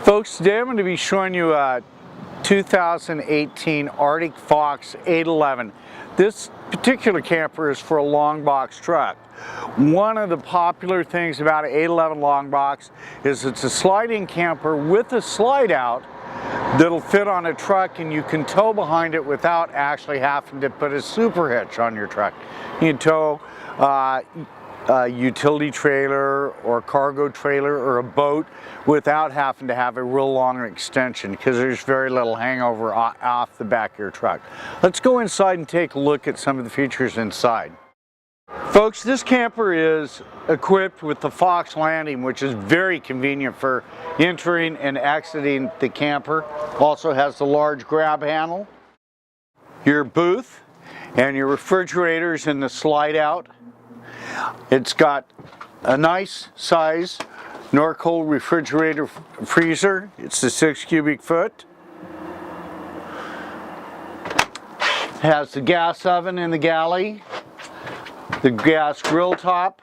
Folks, today I'm going to be showing you a 2018 Arctic Fox 811. This particular camper is for a long box truck. One of the popular things about an 811 long box is it's a sliding camper with a slide out that'll fit on a truck, and you can tow behind it without actually having to put a super hitch on your truck. You can tow a utility trailer or a cargo trailer or a boat without having to have a real long extension, because there's very little hangover off the back of your truck. Let's go inside and take a look at some of the features inside. Folks, this camper is equipped with the Fox landing, which is very convenient for entering and exiting the camper. Also has the large grab handle, your booth, and your refrigerators in the slide out. It's got a nice size Northwood refrigerator freezer. It's the 6 cubic foot. Has the gas oven in the galley, the gas grill top,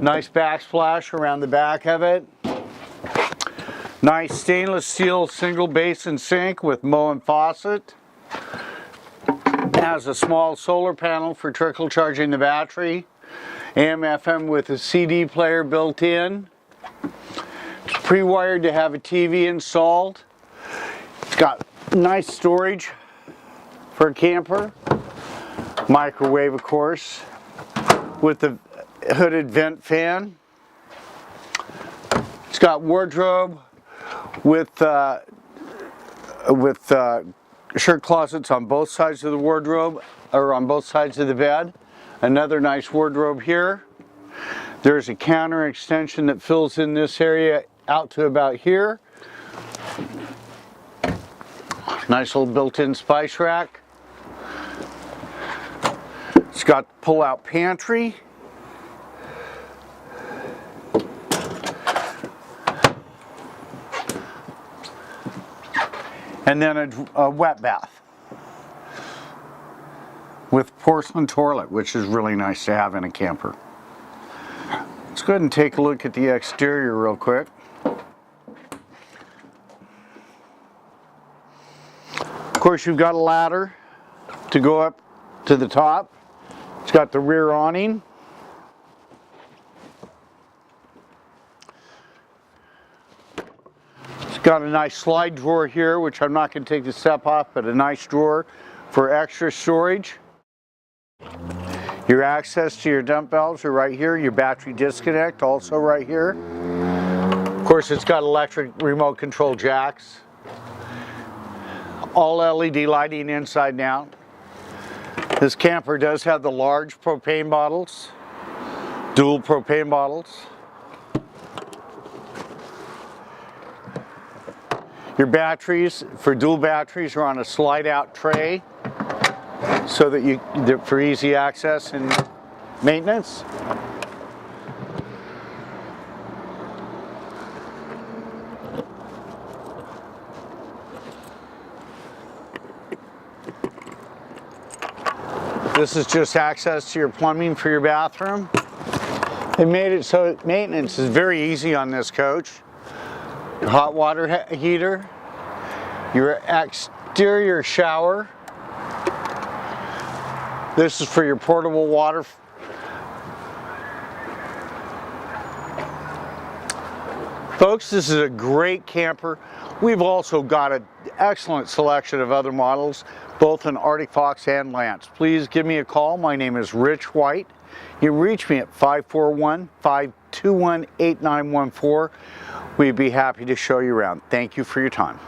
nice backsplash around the back of it, nice stainless steel single basin sink with Moen faucet. Has a small solar panel for trickle charging the battery, AM/FM with a CD player built in. It's pre-wired to have a TV installed. It's got nice storage for a camper. Microwave, of course, with the hooded vent fan. It's got wardrobe with shirt closets on both sides of the wardrobe, or on both sides of the bed. Another nice wardrobe here. There's a counter extension that fills in this area out to about here. Nice little built-in spice rack. It's got pull-out pantry. And then a wet bath with porcelain toilet, which is really nice to have in a camper. Let's go ahead and take a look at the exterior real quick. Of course, you've got a ladder to go up to the top. It's got the rear awning. Got a nice slide drawer here, which I'm not going to take the step off, but a nice drawer for extra storage. Your access to your dump valves are right here. Your battery disconnect also right here. Of course, it's got electric remote control jacks. All LED lighting inside and out. This camper does have the large propane bottles, dual propane bottles. Your batteries, for dual batteries, are on a slide out tray so that they're for easy access and maintenance. This is just access to your plumbing for your bathroom. They made it so maintenance is very easy on this coach. Your hot water heater, your exterior shower. This is for your portable water. Folks, this is a great camper. We've also got an excellent selection of other models, both in Arctic Fox and Lance. Please give me a call. My name is Rich White. You can reach me at 541-521-8914. We'd be happy to show you around. Thank you for your time.